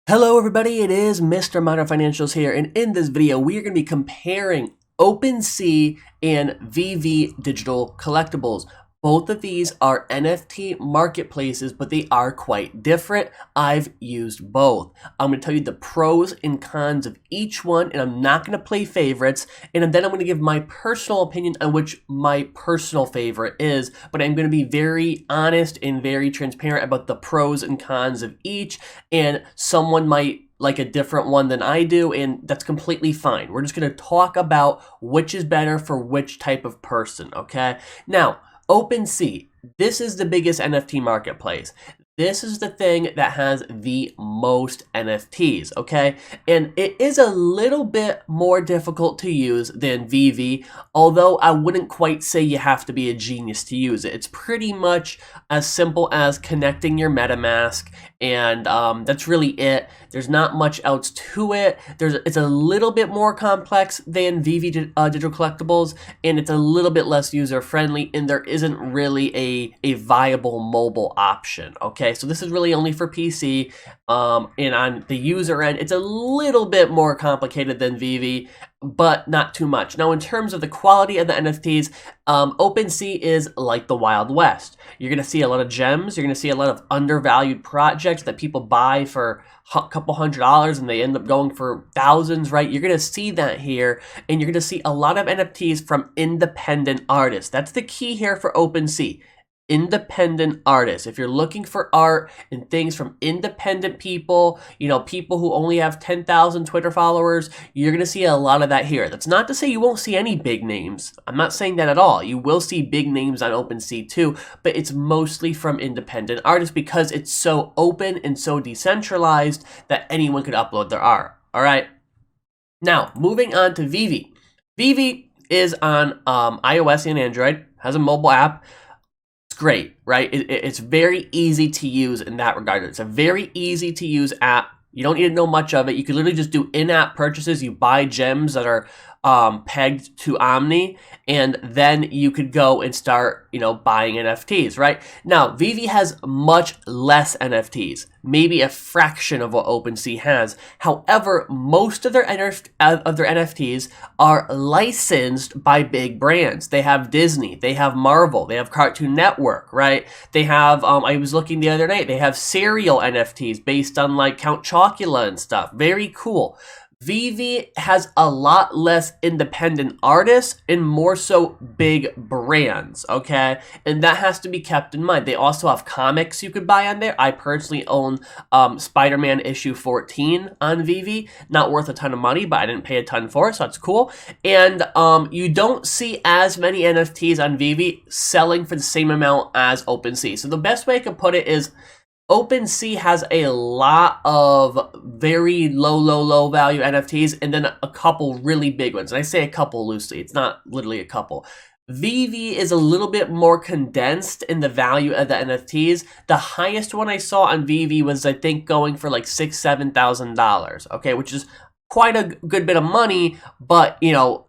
Hello everybody, it is Mr. Modern Financials here, and in this video we are going to be comparing OpenSea and VeVe digital collectibles. Both of these are NFT marketplaces, but they are quite different. I've used both. I'm going to tell you the pros and cons of each one, and I'm not going to play favorites, and then I'm going to give my personal opinion on which my personal favorite is, but I'm going to be very honest and very transparent about the pros and cons of each, and someone might like a different one than I do, and that's completely fine. We're just going to talk about which is better for which type of person, okay? Now, OpenSea, this is the biggest NFT marketplace. This is the thing that has the most NFTs, okay? And it is a little bit more difficult to use than VeVe, although I wouldn't quite say you have to be a genius to use it. It's pretty much as simple as connecting your MetaMask, and that's really it. There's not much else to it. It's a little bit more complex than VeVe digital collectibles, and it's a little bit less user-friendly, and there isn't really a viable mobile option, okay? So this is really only for PC, and on the user end, it's a little bit more complicated than VeVe, but not too much. Now, in terms of the quality of the NFTs, OpenSea is like the Wild West. You're going to see a lot of gems. You're going to see a lot of undervalued projects that people buy for a couple $100s and they end up going for thousands, right? You're going to see that here, and you're going to see a lot of NFTs from independent artists. That's the key here for OpenSea. Independent artists. If you're looking for art and things from independent people, you know, people who only have 10,000 Twitter followers, you're going to see a lot of that here. That's not to say you won't see any big names. I'm not saying that at all. You will see big names on OpenSea too, but it's mostly from independent artists because it's so open and so decentralized that anyone could upload their art. All right. Now, moving on to VeVe. VeVe is on iOS and Android, has a mobile app. Great, right? It's very easy to use in that regard. It's a very easy to use app. You don't need to know much of it. You can literally just do in-app purchases. You buy gems that are pegged to Omni, and then you could go and start, buying NFTs, right? Now, VeVe has much less NFTs, maybe a fraction of what OpenSea has. However, most of their NFTs are licensed by big brands. They have Disney, they have Marvel, they have Cartoon Network, right? They have, I was looking the other night, they have cereal NFTs based on like Count Chocula and stuff. Very cool. VeVe has a lot less independent artists and more so big brands, okay? And that has to be kept in mind. They also have comics you could buy on there. I personally own Spider-Man issue 14 on VeVe. Not worth a ton of money, but I didn't pay a ton for it, so that's cool. And you don't see as many NFTs on VeVe selling for the same amount as OpenSea. So the best way I could put it is OpenSea has a lot of very low value NFTs and then a couple really big ones. And I say a couple loosely. It's not literally a couple. VeVe is a little bit more condensed in the value of the NFTs. The highest one I saw on VeVe was, I think, going for like $6,000-$7,000, okay, which is quite a good bit of money, but,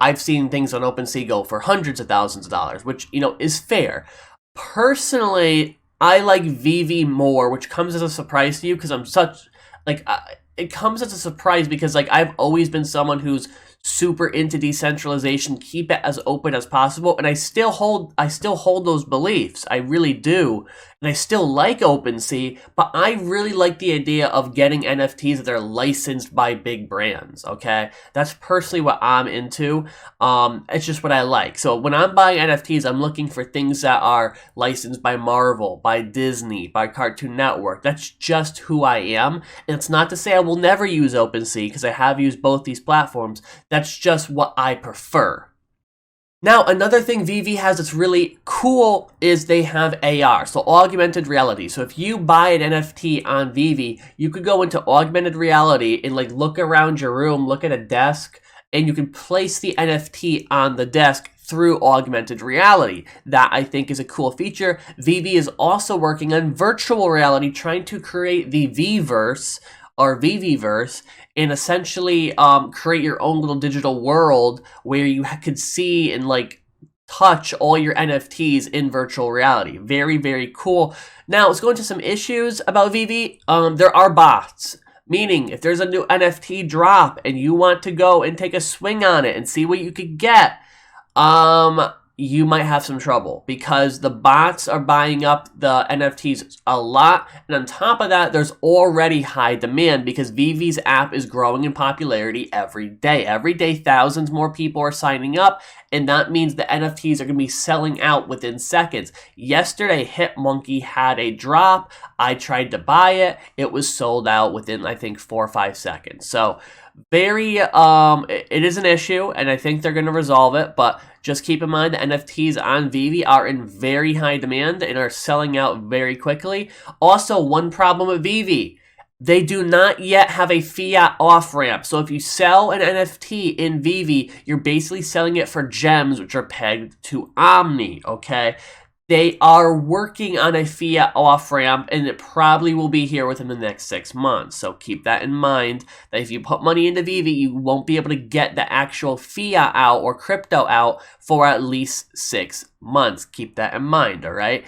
I've seen things on OpenSea go for hundreds of thousands of dollars, which, is fair. Personally, I like VeVe more, which comes as a surprise to you because I'm such, it comes as a surprise because, I've always been someone who's super into decentralization, keep it as open as possible, and I still hold those beliefs. I really do, and I still like OpenSea, but I really like the idea of getting NFTs that are licensed by big brands, okay? That's personally what I'm into. It's just what I like. So when I'm buying NFTs, I'm looking for things that are licensed by Marvel, by Disney, by Cartoon Network. That's just who I am, and it's not to say I will never use OpenSea, because I have used both these platforms. That's just what I prefer. Now, another thing VeVe has that's really cool is they have AR, so augmented reality. So if you buy an NFT on VeVe, you could go into augmented reality and look around your room, look at a desk, and you can place the NFT on the desk through augmented reality. That, I think, is a cool feature. VeVe is also working on virtual reality, trying to create the VeVerse or VeVeverse, and essentially create your own little digital world where you could see and touch all your NFTs in virtual reality. Very, very cool. Now, let's go into some issues about VeVe. There are bots. Meaning, if there's a new NFT drop and you want to go and take a swing on it and see what you could get, you might have some trouble because the bots are buying up the NFTs a lot. And on top of that, there's already high demand because VeVe's app is growing in popularity every day. Every day, thousands more people are signing up. And that means the NFTs are going to be selling out within seconds. Yesterday, Hitmonkey had a drop. I tried to buy it. It was sold out within, I think, 4 or 5 seconds. So it is an issue, and I think they're going to resolve it, but just keep in mind the NFTs on VeVe are in very high demand and are selling out very quickly. Also, one problem with VeVe, they do not yet have a fiat off-ramp. So if you sell an NFT in VeVe, you're basically selling it for gems, which are pegged to Omni, okay? They are working on a fiat off-ramp, and it probably will be here within the next 6 months. So keep that in mind, that if you put money into VeVe, you won't be able to get the actual fiat out or crypto out for at least 6 months. Keep that in mind, all right?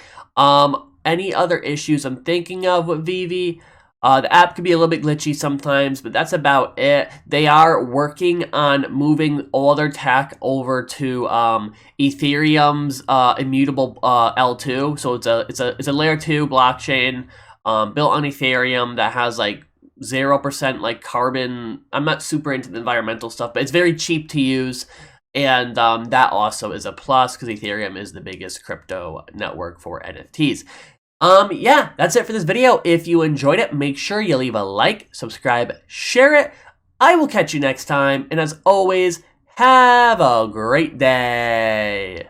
Any other issues I'm thinking of with VeVe? The app could be a little bit glitchy sometimes, but that's about it. They are working on moving all their tech over to Ethereum's immutable L2. So it's a layer 2 blockchain built on Ethereum that has like 0% like carbon. I'm not super into the environmental stuff, but it's very cheap to use. And that also is a plus because Ethereum is the biggest crypto network for NFTs. Yeah, that's it for this video. If you enjoyed it, make sure you leave a like, subscribe, share it. I will catch you next time. And as always, have a great day.